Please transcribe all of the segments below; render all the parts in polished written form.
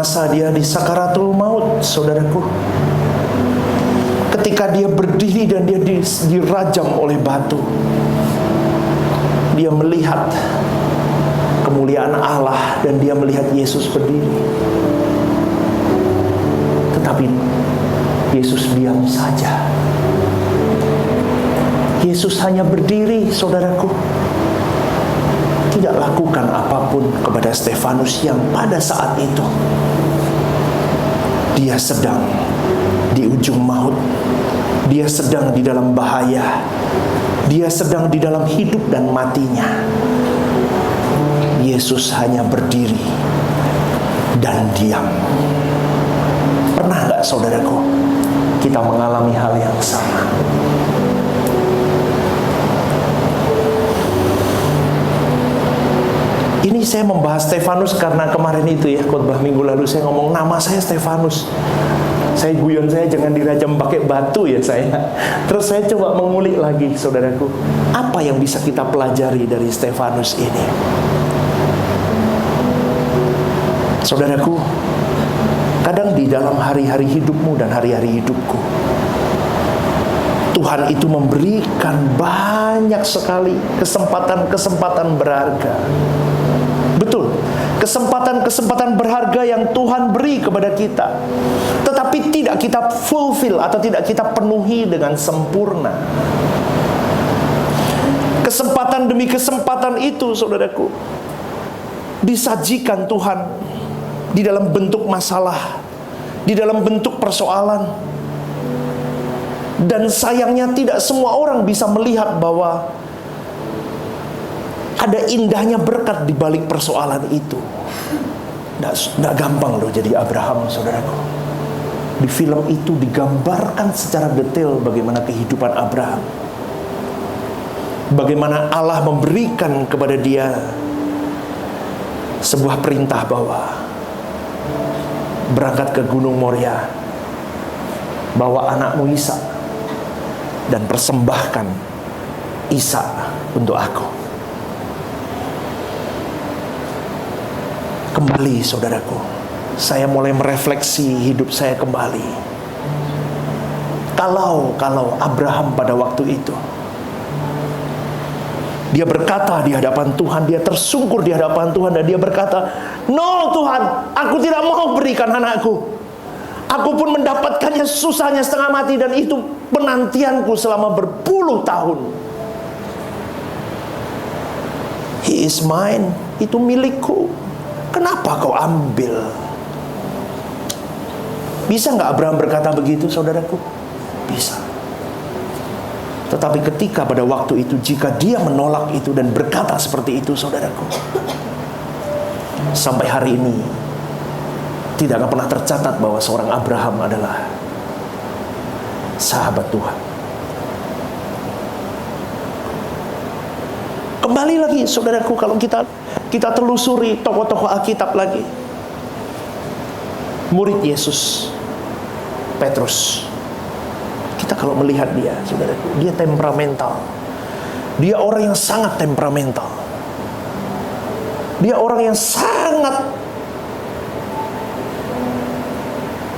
masa dia di sakaratul maut, saudaraku. Ketika dia berdiri dan dia dirajam oleh batu, dia melihat kemuliaan Allah dan dia melihat Yesus berdiri. Tetapi Yesus diam saja. Yesus hanya berdiri, saudaraku. Tidak lakukan apapun kepada Stefanus yang pada saat itu dia sedang di ujung maut. Dia sedang di dalam bahaya. Dia sedang di dalam hidup dan matinya. Yesus hanya berdiri dan diam. Pernah gak, saudaraku, kita mengalami hal yang sama? Ini saya membahas Stefanus karena kemarin itu ya, khotbah minggu lalu saya ngomong nama saya Stefanus. Saya guyon, saya jangan dirajam pakai batu ya saya. Terus saya coba mengulik lagi, saudaraku, apa yang bisa kita pelajari dari Stefanus ini? Saudaraku, kadang di dalam hari-hari hidupmu dan hari-hari hidupku, Tuhan itu memberikan banyak sekali kesempatan-kesempatan berharga. Betul, kesempatan-kesempatan berharga yang Tuhan beri kepada kita, tetapi tidak kita fulfill atau tidak kita penuhi dengan sempurna. Kesempatan demi kesempatan itu, saudaraku, disajikan Tuhan di dalam bentuk masalah, di dalam bentuk persoalan. Dan sayangnya tidak semua orang bisa melihat bahwa ada indahnya berkat di balik persoalan itu. Nggak gampang loh jadi Abraham, saudaraku. Di film itu digambarkan secara detail bagaimana kehidupan Abraham. Bagaimana Allah memberikan kepada dia sebuah perintah bahwa berangkat ke Gunung Moria, bawa anakmu Ishak dan persembahkan Ishak untuk aku. Kembali, saudaraku, saya mulai merefleksi hidup saya kembali. Kalau Abraham pada waktu itu dia berkata di hadapan Tuhan, dia tersungkur di hadapan Tuhan dan dia berkata, "No Tuhan, aku tidak mau berikan anakku. Aku pun mendapatkannya susahnya setengah mati dan itu penantianku selama berpuluh tahun. He is mine, itu milikku. Kenapa kau ambil?" Bisa nggak Abraham berkata begitu, saudaraku? Bisa. Tetapi ketika pada waktu itu, jika dia menolak itu dan berkata seperti itu, saudaraku, sampai hari ini tidak akan pernah tercatat bahwa seorang Abraham adalah sahabat Tuhan. Kembali lagi, saudaraku, kalau kita telusuri tokoh-tokoh Alkitab lagi. Murid Yesus, Petrus. Kita kalau melihat dia, saudaraku, dia temperamental. Dia orang yang sangat temperamental. Dia orang yang sangat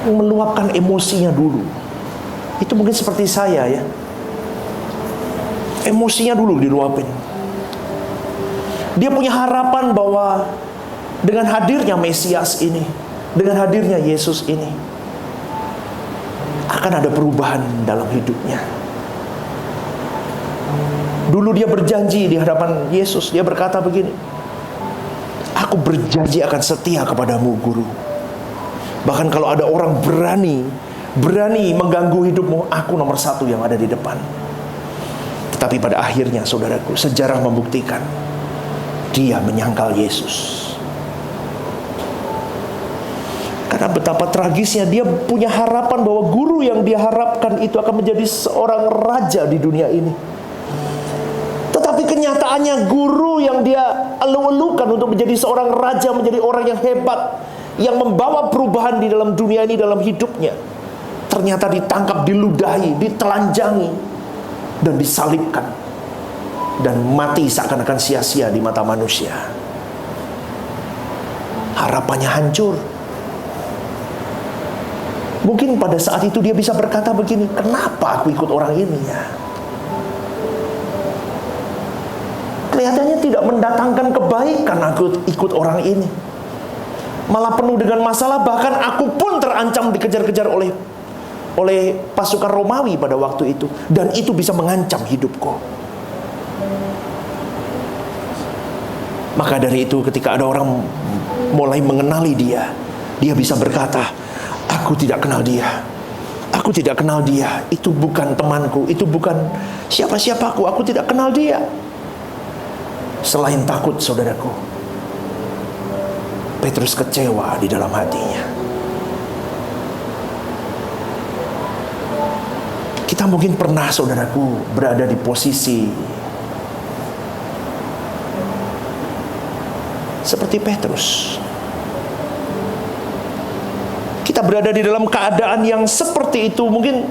meluapkan emosinya dulu. Itu mungkin seperti saya ya. Emosinya dulu diluapin. Dia punya harapan bahwa dengan hadirnya Mesias ini, dengan hadirnya Yesus ini, akan ada perubahan dalam hidupnya. Dulu dia berjanji di hadapan Yesus, dia berkata begini, "Aku berjanji akan setia kepadamu, Guru. Bahkan kalau ada orang berani mengganggu hidupmu, aku nomor satu yang ada di depan." Tetapi pada akhirnya, saudaraku, sejarah membuktikan dia menyangkal Yesus. Karena betapa tragisnya, dia punya harapan bahwa guru yang dia harapkan itu akan menjadi seorang raja di dunia ini. Tetapi kenyataannya guru yang dia elu-elukan untuk menjadi seorang raja, menjadi orang yang hebat, yang membawa perubahan di dalam dunia ini, dalam hidupnya, ternyata ditangkap, diludahi, ditelanjangi, dan disalibkan. Dan mati seakan-akan sia-sia di mata manusia. Harapannya hancur. Mungkin pada saat itu dia bisa berkata begini, kenapa aku ikut orang ini ya? Kelihatannya tidak mendatangkan kebaikan aku ikut orang ini. Malah penuh dengan masalah, bahkan aku pun terancam dikejar-kejar oleh pasukan Romawi pada waktu itu. Dan itu bisa mengancam hidupku. Maka dari itu ketika ada orang mulai mengenali dia, dia bisa berkata, aku tidak kenal dia. Aku tidak kenal dia. Itu bukan temanku. Itu bukan siapa-siapaku. Aku tidak kenal dia. Selain takut, saudaraku, Petrus kecewa di dalam hatinya. Kita mungkin pernah, saudaraku, berada di posisi seperti Petrus. Kita berada di dalam keadaan yang seperti itu mungkin.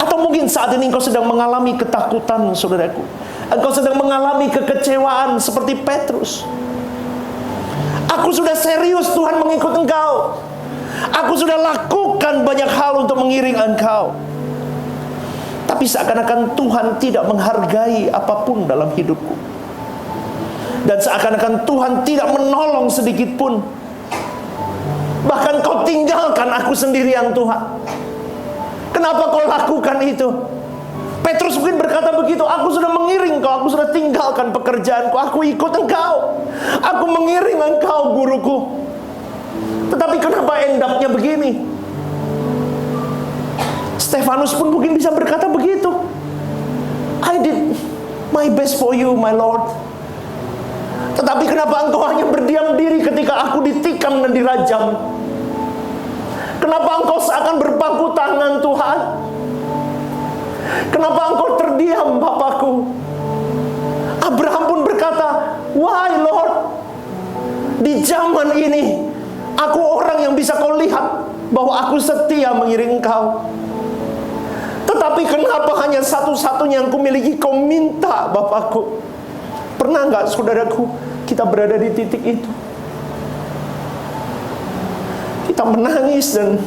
Atau mungkin saat ini engkau sedang mengalami ketakutan, saudaraku. Engkau sedang mengalami kekecewaan seperti Petrus. Aku sudah serius Tuhan mengikut engkau. Aku sudah lakukan banyak hal untuk mengiring engkau. Tapi seakan-akan Tuhan tidak menghargai apapun dalam hidupku. Dan seakan-akan Tuhan tidak menolong sedikit pun. Bahkan kau tinggalkan aku sendirian, Tuhan. Kenapa kau lakukan itu? Petrus mungkin berkata begitu, aku sudah mengiring kau, aku sudah tinggalkan pekerjaanku, aku ikut engkau, aku mengiring engkau, guruku. Tetapi kenapa endapnya begini? Stefanus pun mungkin bisa berkata begitu. I did my best for you, my Lord. Tetapi kenapa engkau hanya berdiam diri ketika aku ditikam dan dirajam? Kenapa engkau seakan berpangku tangan, Tuhan? Kenapa engkau terdiam, Bapakku? Abraham pun berkata, why Lord? Di zaman ini, aku orang yang bisa kau lihat bahwa aku setia mengiring engkau. Tetapi kenapa hanya satu-satunya yang kumiliki kau minta, Bapakku? Pernah nggak, saudaraku, kita berada di titik itu? Kita menangis, dan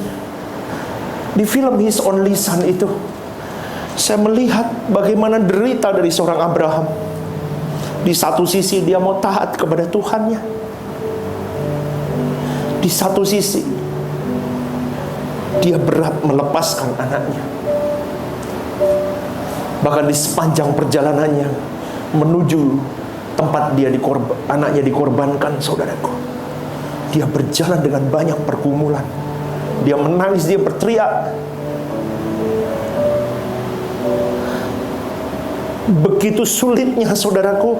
di film His Only Son itu, saya melihat bagaimana derita dari seorang Abraham. Di satu sisi dia mau taat kepada Tuhannya. Di satu sisi dia berat melepaskan anaknya. Bahkan di sepanjang perjalanannya menuju tempat anaknya dikorbankan, saudaraku, dia berjalan dengan banyak pergumulan. Dia menangis, dia berteriak. Begitu sulitnya, saudaraku,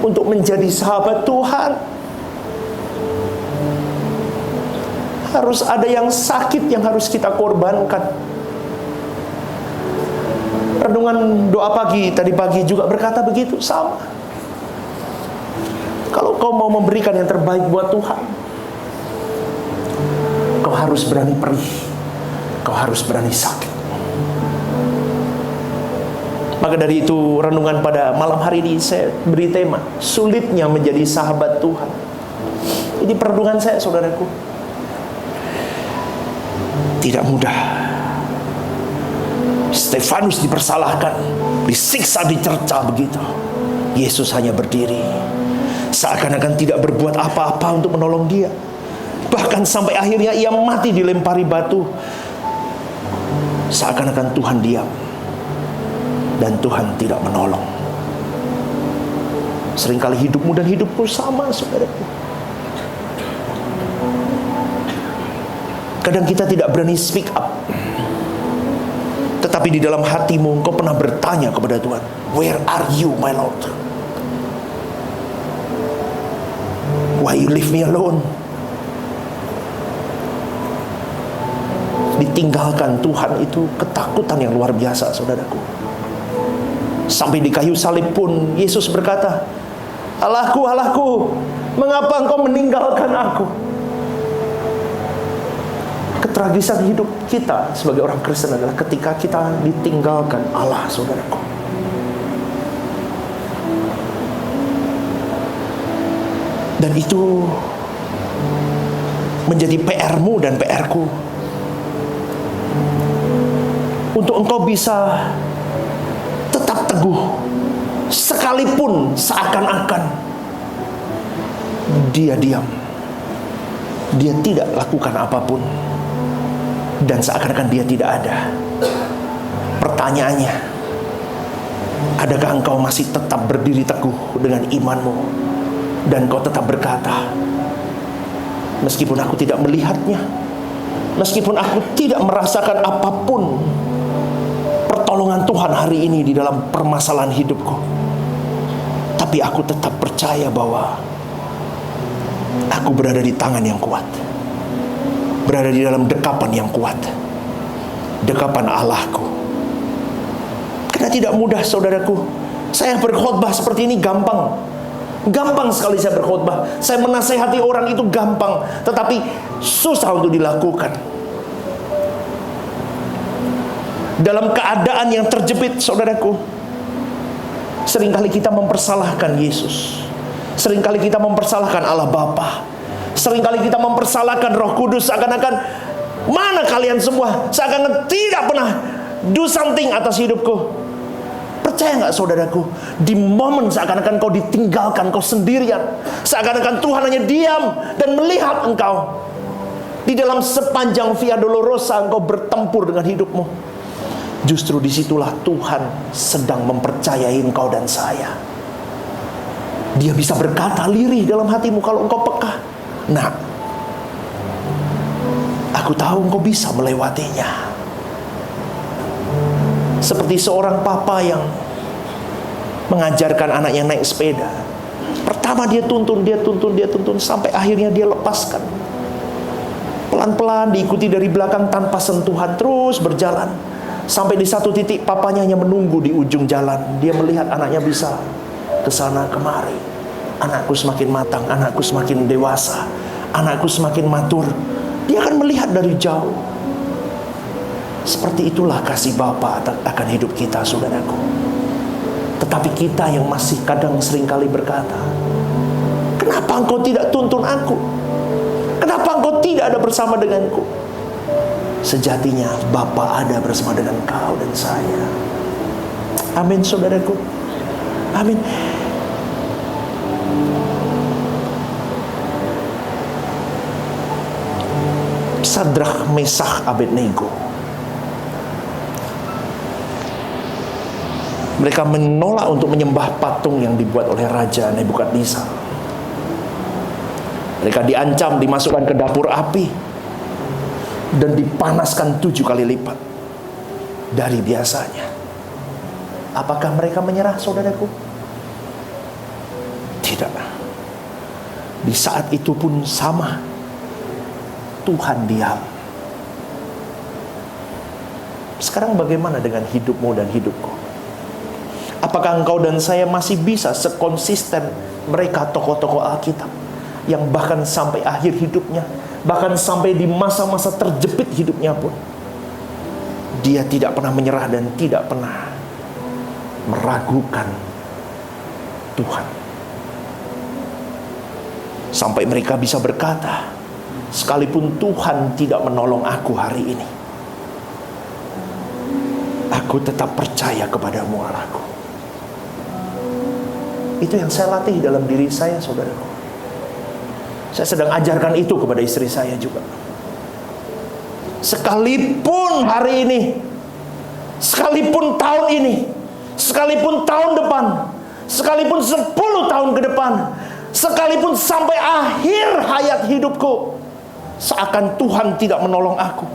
untuk menjadi sahabat Tuhan. Harus ada yang sakit yang harus kita korbankan. Renungan doa pagi tadi pagi juga berkata begitu, sama. Kalau kau mau memberikan yang terbaik buat Tuhan, kau harus berani perih. Kau harus berani sakit. Maka dari itu renungan pada malam hari ini saya beri tema, sulitnya menjadi sahabat Tuhan. Ini perenungan saya, saudaraku. Tidak mudah. Stefanus dipersalahkan, disiksa, dicerca begitu. Yesus hanya berdiri, seakan-akan tidak berbuat apa-apa untuk menolong dia. Bahkan sampai akhirnya ia mati dilempari batu. Seakan-akan Tuhan diam dan Tuhan tidak menolong. Seringkali hidupmu dan hidupku sama, saudaraku. Kadang kita tidak berani speak up. Tetapi di dalam hatimu engkau pernah bertanya kepada Tuhan, where are you, my Lord? Why you leave me alone? Ditinggalkan Tuhan itu ketakutan yang luar biasa, saudaraku. Sampai di kayu salib pun Yesus berkata, Allahku, Allahku, mengapa engkau meninggalkan aku? Ketragisan hidup kita sebagai orang Kristen adalah ketika kita ditinggalkan Allah, saudaraku. Dan itu menjadi PR-mu dan PR-ku. untuk engkau bisa tetap teguh, sekalipun seakan-akan dia diam, dia tidak lakukan apapun, dan seakan-akan dia tidak ada. Pertanyaannya, adakah engkau masih tetap berdiri teguh dengan imanmu, dan kau tetap berkata, meskipun aku tidak melihatnya, meskipun aku tidak merasakan apapun pertolongan Tuhan hari ini di dalam permasalahan hidupku, tapi aku tetap percaya bahwa aku berada di tangan yang kuat, berada di dalam dekapan yang kuat, dekapan Allahku. Karena tidak mudah, saudaraku. Saya berkhotbah seperti ini gampang. Gampang sekali saya berkhotbah. Saya menasehati orang itu gampang, tetapi susah untuk dilakukan. Dalam keadaan yang terjepit, saudaraku, seringkali kita mempersalahkan Yesus. Seringkali kita mempersalahkan Allah Bapa. Seringkali kita mempersalahkan Roh Kudus. Seakan-akan, mana kalian semua? Seakan-akan tidak pernah do something atas hidupku. Percaya nggak, saudaraku? Di momen seakan-akan kau ditinggalkan, kau sendirian, seakan-akan Tuhan hanya diam dan melihat engkau. Di dalam sepanjang Via Dolorosa engkau bertempur dengan hidupmu. Justru disitulah Tuhan sedang mempercayai engkau dan saya. Dia bisa berkata lirih dalam hatimu kalau engkau peka. Nah, aku tahu engkau bisa melewatinya. Seperti seorang papa yang mengajarkan anaknya naik sepeda. Pertama dia tuntun, sampai akhirnya dia lepaskan. Pelan-pelan diikuti dari belakang tanpa sentuhan, terus berjalan. Sampai di satu titik papanya hanya menunggu di ujung jalan. Dia melihat anaknya bisa ke sana kemari. Anakku semakin matang, anakku semakin dewasa, anakku semakin matur. Dia akan melihat dari jauh. Seperti itulah kasih Bapa akan hidup kita, saudaraku. Tetapi kita yang masih kadang seringkali berkata, kenapa engkau tidak tuntun aku? Kenapa engkau tidak ada bersama denganku? Sejatinya Bapa ada bersama dengan kau dan saya. Amin, saudaraku. Amin. Sadrak, Mesakh, Abednego, mereka menolak untuk menyembah patung yang dibuat oleh Raja Nebukadnezar. Mereka diancam dimasukkan ke dapur api dan dipanaskan 7 kali lipat dari biasanya. Apakah mereka menyerah, saudaraku? Tidak. Di saat itu pun sama, Tuhan diam. Sekarang bagaimana dengan hidupmu dan hidupku? Apakah engkau dan saya masih bisa sekonsisten mereka tokoh-tokoh Alkitab yang bahkan sampai akhir hidupnya, bahkan sampai di masa-masa terjepit hidupnya pun, dia tidak pernah menyerah dan tidak pernah meragukan Tuhan. Sampai mereka bisa berkata, sekalipun Tuhan tidak menolong aku hari ini, aku tetap percaya kepadamu, Allahku. Itu yang saya latih dalam diri saya, saudaraku. Saya sedang ajarkan itu kepada istri saya juga. Sekalipun hari ini, sekalipun tahun ini, sekalipun tahun depan, sekalipun 10 tahun ke depan, sekalipun sampai akhir hayat hidupku, seakan Tuhan tidak menolong aku.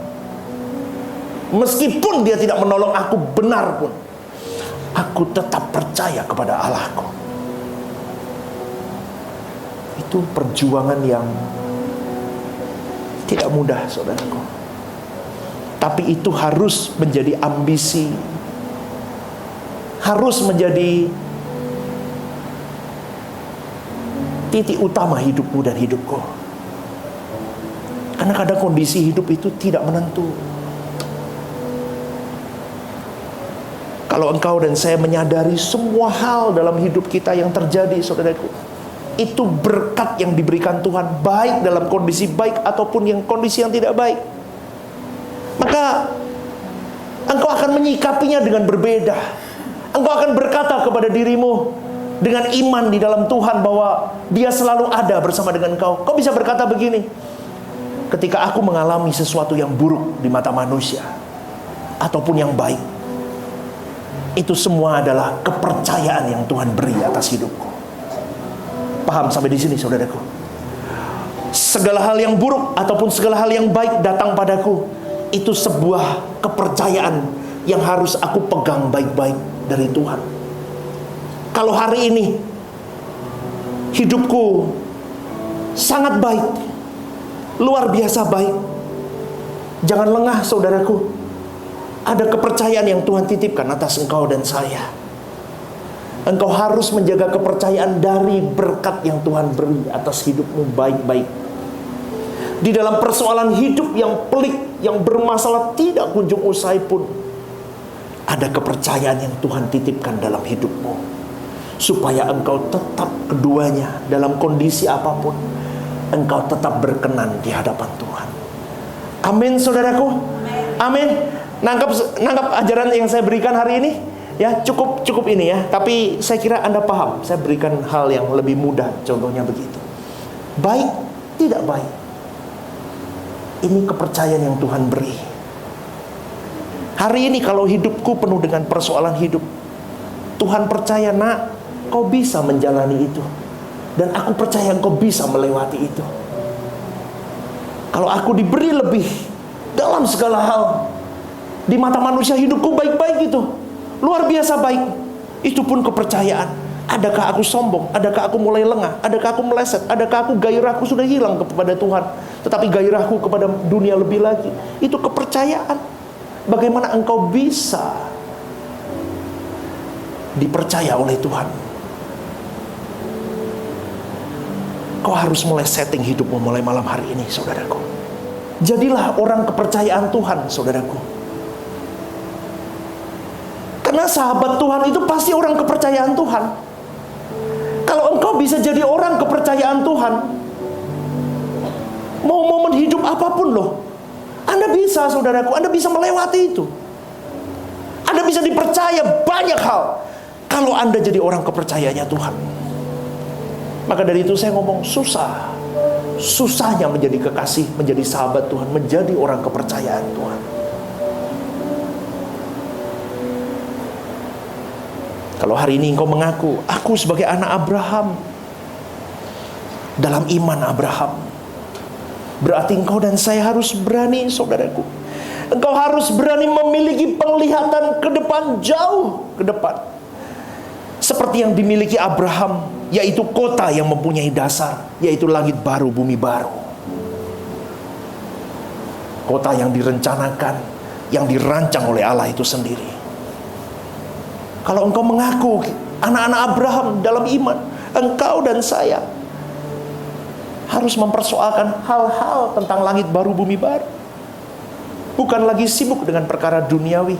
Meskipun dia tidak menolong aku benar pun, aku tetap percaya kepada Allahku. Itu perjuangan yang tidak mudah, saudaraku. Tapi itu harus menjadi ambisi, harus menjadi titik utama hidupmu dan hidupku. Karena kadang kondisi hidup itu tidak menentu. Kalau engkau dan saya menyadari semua hal dalam hidup kita yang terjadi, saudaraku, itu berkat yang diberikan Tuhan, baik dalam kondisi baik ataupun yang kondisi yang tidak baik. Maka engkau akan menyikapinya dengan berbeda. Engkau akan berkata kepada dirimu dengan iman di dalam Tuhan bahwa Dia selalu ada bersama dengan engkau. Kau bisa berkata begini, ketika aku mengalami sesuatu yang buruk di mata manusia ataupun yang baik, itu semua adalah kepercayaan yang Tuhan beri atas hidupku. Paham sampai di sini, saudaraku? Segala hal yang buruk ataupun segala hal yang baik datang padaku, itu sebuah kepercayaan yang harus aku pegang baik-baik dari Tuhan. Kalau hari ini hidupku sangat baik, luar biasa baik, jangan lengah, saudaraku. Ada kepercayaan yang Tuhan titipkan atas engkau dan saya. Engkau harus menjaga kepercayaan dari berkat yang Tuhan beri atas hidupmu baik-baik. Di dalam persoalan hidup yang pelik, yang bermasalah tidak kunjung usai pun, ada kepercayaan yang Tuhan titipkan dalam hidupmu, supaya engkau tetap keduanya dalam kondisi apapun, engkau tetap berkenan di hadapan Tuhan. Amin, saudaraku. Amin. Nangkap ajaran yang saya berikan hari ini? Ya, cukup ini ya. Tapi saya kira Anda paham. Saya berikan hal yang lebih mudah. Contohnya begitu. Baik, tidak baik. Ini kepercayaan yang Tuhan beri. Hari ini kalau hidupku penuh dengan persoalan hidup, Tuhan percaya, nak, kau bisa menjalani itu. Dan aku percaya engkau bisa melewati itu. Kalau aku diberi lebih dalam segala hal, di mata manusia hidupku baik-baik gitu, luar biasa baik. Itu pun kepercayaan. Adakah aku sombong? Adakah aku mulai lengah? Adakah aku meleset? Adakah aku gairahku sudah hilang kepada Tuhan, tetapi gairahku kepada dunia lebih lagi? Itu kepercayaan. Bagaimana engkau bisa dipercaya oleh Tuhan? Kau harus mulai setting hidupmu mulai malam hari ini, saudaraku. Jadilah orang kepercayaan Tuhan, saudaraku. Karena sahabat Tuhan itu pasti orang kepercayaan Tuhan. Kalau engkau bisa jadi orang kepercayaan Tuhan, mau momen hidup apapun loh, Anda bisa, saudaraku, Anda bisa melewati itu. Anda bisa dipercaya banyak hal kalau Anda jadi orang kepercayaannya Tuhan. Maka dari itu saya ngomong susahnya menjadi kekasih, menjadi sahabat Tuhan, menjadi orang kepercayaan Tuhan. Kalau hari ini engkau mengaku, aku sebagai anak Abraham, dalam iman Abraham, berarti engkau dan saya harus berani, saudaraku. Engkau harus berani memiliki penglihatan ke depan, jauh ke depan, seperti yang dimiliki Abraham, yaitu kota yang mempunyai dasar, yaitu langit baru, bumi baru. Kota yang direncanakan, yang dirancang oleh Allah itu sendiri. Kalau engkau mengaku anak-anak Abraham dalam iman, engkau dan saya harus mempersoalkan hal-hal tentang langit baru, bumi baru. Bukan lagi sibuk dengan perkara duniawi.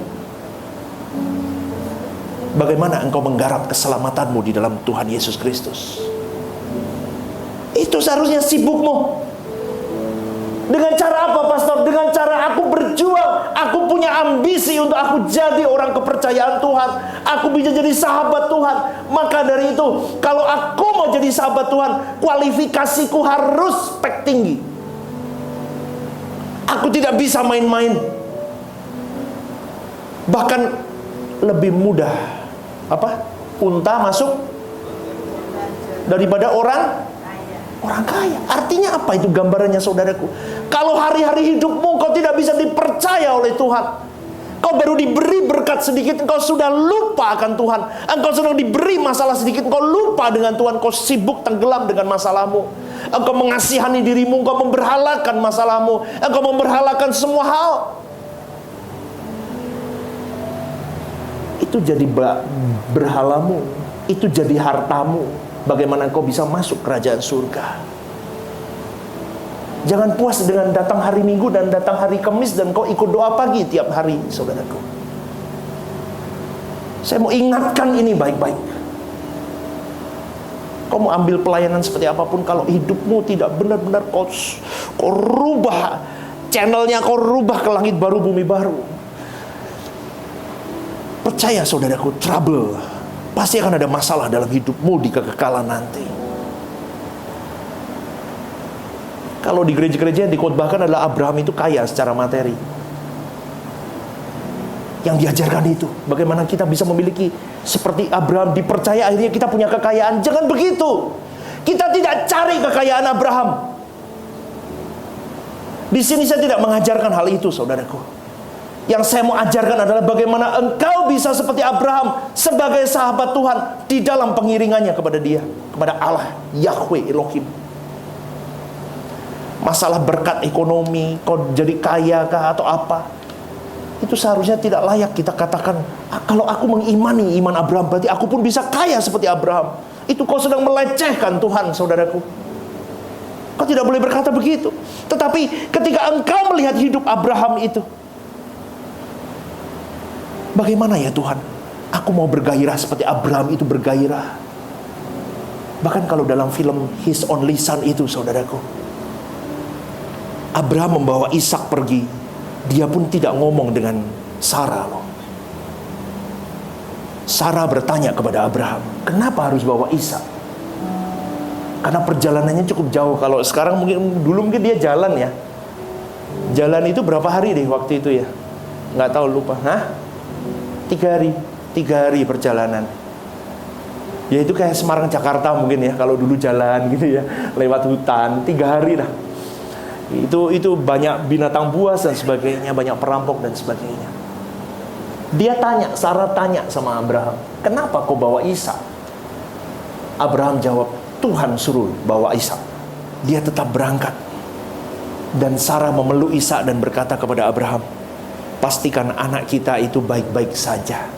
Bagaimana engkau menggarap keselamatanmu di dalam Tuhan Yesus Kristus? Itu seharusnya sibukmu. Dengan cara apa, pastor? Dengan cara aku berjuang. Aku punya ambisi untuk aku jadi orang kepercayaan Tuhan. Aku bisa jadi sahabat Tuhan. Maka dari itu, kalau aku mau jadi sahabat Tuhan, kualifikasiku harus spek tinggi. Aku tidak bisa main-main. Bahkan lebih mudah unta masuk daripada orang kaya. Artinya apa itu gambarannya, saudaraku? Kalau hari-hari hidupmu kau tidak bisa dipercaya oleh Tuhan, kau baru diberi berkat sedikit, engkau sudah lupa akan Tuhan. Engkau sedang diberi masalah sedikit, engkau lupa dengan Tuhan. Kau sibuk tenggelam dengan masalahmu. Engkau mengasihani dirimu, engkau memberhalakan masalahmu, engkau memberhalakan semua hal. Itu jadi berhalamu, itu jadi hartamu. Bagaimana engkau bisa masuk kerajaan surga? Jangan puas dengan datang hari Minggu dan datang hari Kamis dan kau ikut doa pagi tiap hari, saudaraku. Saya mau ingatkan ini baik-baik. Kau mau ambil pelayanan seperti apapun, kalau hidupmu tidak benar-benar kau rubah channelnya, kau rubah ke langit baru, bumi baru, Percaya saudaraku, trouble, pasti akan ada masalah dalam hidupmu di kekekalan nanti. Kalau di gereja-gereja yang dikhotbahkan adalah Abraham itu kaya secara materi. Yang diajarkan itu, bagaimana kita bisa memiliki seperti Abraham, dipercaya akhirnya kita punya kekayaan. Jangan begitu. Kita tidak cari kekayaan Abraham. Di sini saya tidak mengajarkan hal itu, saudaraku. Yang saya mau ajarkan adalah bagaimana engkau bisa seperti Abraham sebagai sahabat Tuhan di dalam pengiringannya kepada Dia, kepada Allah, Yahweh Elohim. Masalah berkat ekonomi, kau jadi kaya kah atau apa, itu seharusnya tidak layak kita katakan, kalau aku mengimani iman Abraham, berarti aku pun bisa kaya seperti Abraham. Itu kau sedang melecehkan Tuhan, saudaraku. Kau tidak boleh berkata begitu. Tetapi ketika engkau melihat hidup Abraham itu, bagaimana ya Tuhan, aku mau bergairah seperti Abraham itu bergairah. Bahkan kalau dalam film His Only Son itu, saudaraku, Abraham membawa Ishak pergi, dia pun tidak ngomong dengan Sarah loh. Sarah bertanya kepada Abraham, kenapa harus bawa Ishak? Karena perjalanannya cukup jauh. Kalau sekarang mungkin, dulu mungkin dia jalan ya. Jalan itu berapa hari deh waktu itu ya? Nggak tahu, lupa. 3 hari. 3 hari perjalanan. Ya itu kayak Semarang Jakarta mungkin ya, kalau dulu jalan gitu ya, lewat hutan, 3 hari lah. Itu banyak binatang buas dan sebagainya, banyak perampok dan sebagainya. Dia tanya, Sarah tanya sama Abraham, kenapa kau bawa Ishak? Abraham jawab, Tuhan suruh bawa Ishak. Dia tetap berangkat. Dan Sarah memeluk Ishak dan berkata kepada Abraham, pastikan anak kita itu baik-baik saja.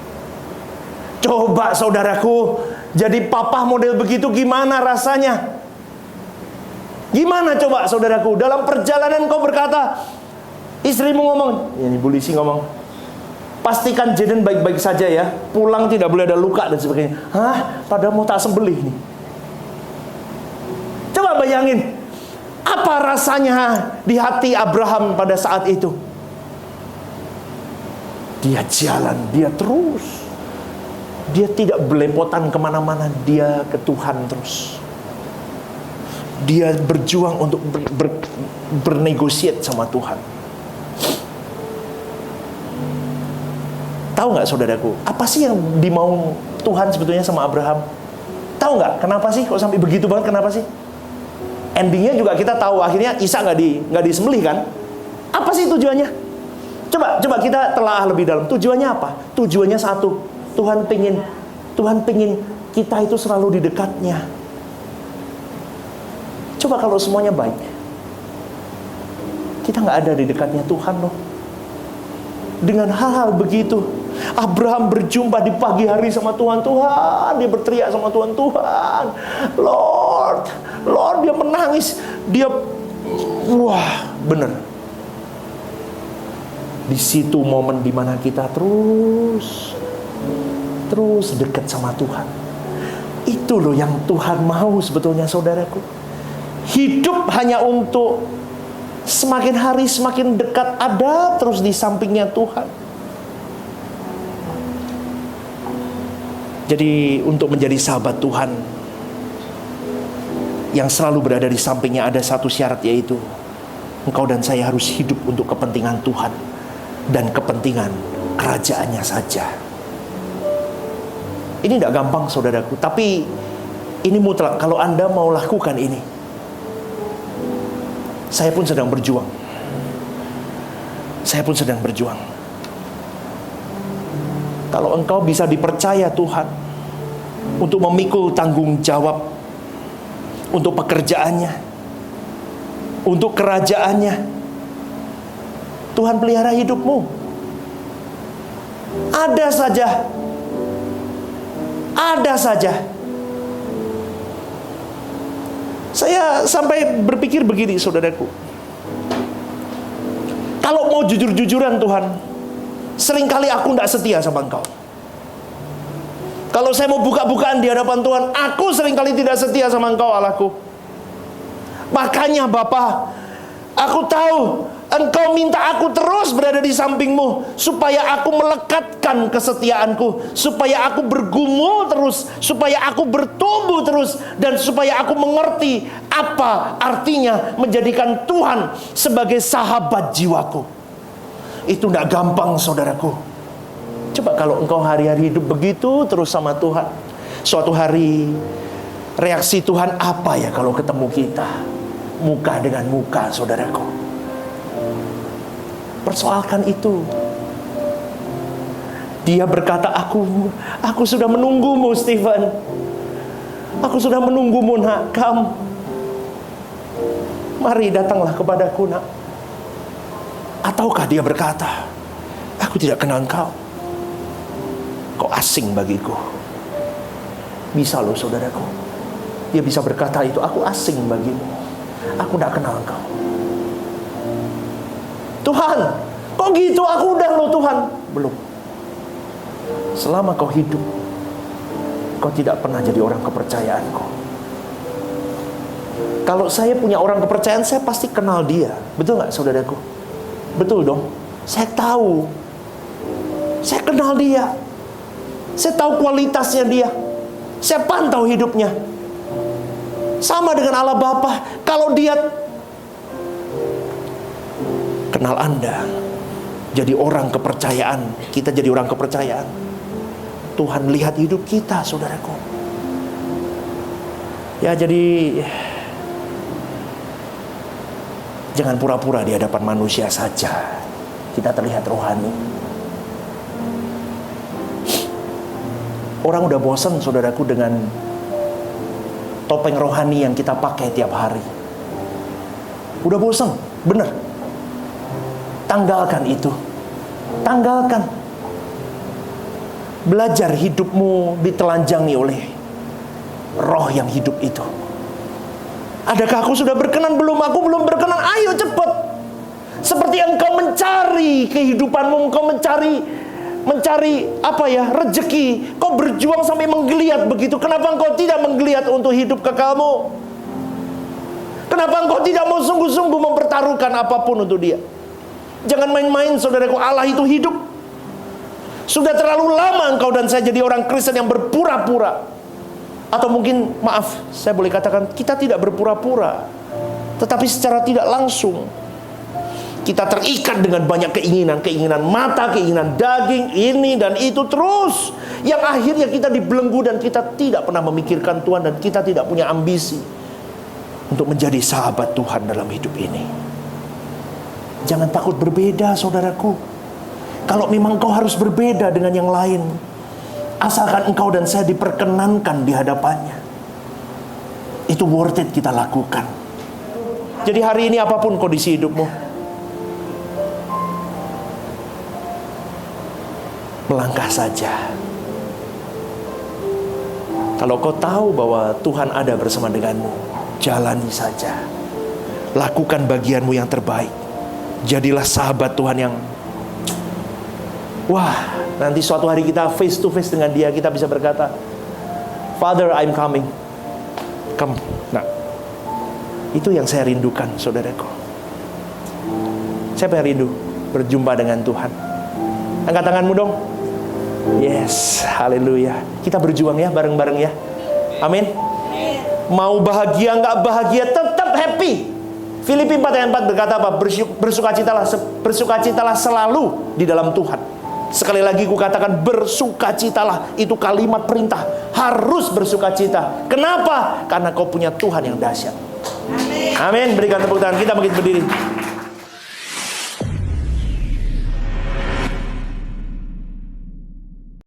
Coba saudaraku, jadi papa model begitu gimana rasanya? Gimana coba saudaraku, dalam perjalanan kau berkata, istrimu ngomong, ini polisi ngomong, pastikan Jaden baik-baik saja ya, pulang tidak boleh ada luka dan sebagainya. Padahal mau tak sembelih nih. Coba bayangin, apa rasanya di hati Abraham pada saat itu? Dia jalan, dia terus. Dia tidak belepotan kemana-mana, dia ke Tuhan terus. Dia berjuang untuk bernegosiat sama Tuhan. Tahu nggak saudaraku, apa sih yang dimau Tuhan sebetulnya sama Abraham? Tahu nggak kenapa sih kok sampai begitu banget? Kenapa sih? Endingnya juga kita tahu, akhirnya Ishak nggak disembelih kan? Apa sih tujuannya? Coba kita telah lebih dalam. Tujuannya apa? Tujuannya satu. Tuhan pingin kita itu selalu di dekatnya. Coba kalau semuanya baik, kita nggak ada di dekatnya Tuhan loh. Dengan hal-hal begitu, Abraham berjumpa di pagi hari sama Tuhan. Dia berteriak sama Tuhan, Lord, dia menangis. Dia, wah, bener. Di situ momen dimana kita terus dekat sama Tuhan. Itu loh yang Tuhan mau sebetulnya saudaraku. Hidup hanya untuk semakin hari semakin dekat ada terus di sampingnya Tuhan. Jadi untuk menjadi sahabat Tuhan yang selalu berada di sampingnya ada satu syarat, yaitu engkau dan saya harus hidup untuk kepentingan Tuhan dan kepentingan kerajaannya saja. Ini tidak gampang saudaraku, tapi ini mutlak kalau Anda mau lakukan ini. Saya pun sedang berjuang. Kalau engkau bisa dipercaya Tuhan untuk memikul tanggung jawab untuk pekerjaannya, untuk kerajaannya, Tuhan pelihara hidupmu. Ada saja. Saya sampai berpikir begini saudaraku, kalau mau jujur-jujuran Tuhan, seringkali aku tidak setia sama engkau. Kalau saya mau buka-bukaan di hadapan Tuhan, aku seringkali tidak setia sama engkau Allahku. Makanya Bapa, aku tahu Engkau minta aku terus berada di sampingmu, supaya aku melekatkan kesetiaanku, supaya aku bergumul terus, supaya aku bertumbuh terus, dan supaya aku mengerti apa artinya menjadikan Tuhan sebagai sahabat jiwaku. Itu tidak gampang, saudaraku. Coba kalau engkau hari-hari hidup begitu terus sama Tuhan, suatu hari reaksi Tuhan apa ya kalau ketemu kita muka dengan muka, saudaraku? Persoalkan itu. Dia berkata, aku sudah menunggumu, Stephen. Aku sudah menunggumu, nak. Mari datanglah kepadaku, nak. Ataukah dia berkata, aku tidak kenal engkau, kau asing bagiku. Bisa loh, saudaraku. Dia bisa berkata itu, aku asing bagimu, aku tidak kenal engkau. Tuhan, kok gitu? Aku udah loh Tuhan. Belum. Selama kau hidup, kau tidak pernah jadi orang kepercayaanku. Kalau saya punya orang kepercayaan, saya pasti kenal dia. Betul gak, saudaraku? Betul dong. Saya tahu. Saya kenal dia. Saya tahu kualitasnya dia. Saya pantau hidupnya. Sama dengan Allah Bapa. Kalau dia kenal Anda, jadi orang kepercayaan, kita jadi orang kepercayaan, Tuhan lihat hidup kita, saudaraku. Ya, jadi jangan pura-pura di hadapan manusia saja kita terlihat rohani. Orang udah bosan, saudaraku, dengan topeng rohani yang kita pakai tiap hari. Udah bosan, bener. Tanggalkan itu. Tanggalkan. Belajar hidupmu ditelanjangi oleh roh yang hidup itu. Adakah aku sudah berkenan? Belum, aku belum berkenan. Ayo cepat. Seperti engkau mencari kehidupanmu, engkau mencari apa ya, rezeki. Kau berjuang sampai menggeliat begitu. Kenapa engkau tidak menggeliat untuk hidup kekalmu? Kenapa engkau tidak mau sungguh-sungguh mempertaruhkan apapun untuk dia? Jangan main-main, saudaraku. Allah itu hidup. Sudah terlalu lama engkau dan saya jadi orang Kristen yang berpura-pura. Atau mungkin, maaf, saya boleh katakan, kita tidak berpura-pura, tetapi secara tidak langsung kita terikat dengan banyak keinginan. Keinginan mata, keinginan daging, ini dan itu terus, yang akhirnya kita dibelenggu dan kita tidak pernah memikirkan Tuhan, dan kita tidak punya ambisi untuk menjadi sahabat Tuhan dalam hidup ini. Jangan takut berbeda, saudaraku. Kalau memang kau harus berbeda dengan yang lain, asalkan engkau dan saya diperkenankan di hadapannya, itu worth it kita lakukan. Jadi hari ini apapun kondisi hidupmu, melangkah saja. Kalau kau tahu bahwa Tuhan ada bersama denganmu, jalani saja. Lakukan bagianmu yang terbaik. Jadilah sahabat Tuhan yang, wah, nanti suatu hari kita face to face dengan dia, kita bisa berkata, Father, I'm coming. Come. Nah, itu yang saya rindukan, saudaraku. Siapa yang rindu berjumpa dengan Tuhan? Angkat tanganmu dong. Yes, haleluya. Kita berjuang ya, bareng-bareng ya. Amin. Mau bahagia nggak bahagia, tetap happy. Filipi 4 ayat 4 berkata apa? Bersukacitalah selalu di dalam Tuhan. Sekali lagi kukatakan, bersukacitalah. Itu kalimat perintah. Harus bersukacita. Kenapa? Karena kau punya Tuhan yang dahsyat. Amin. Berikan tepuk tangan. Kita bangkit berdiri.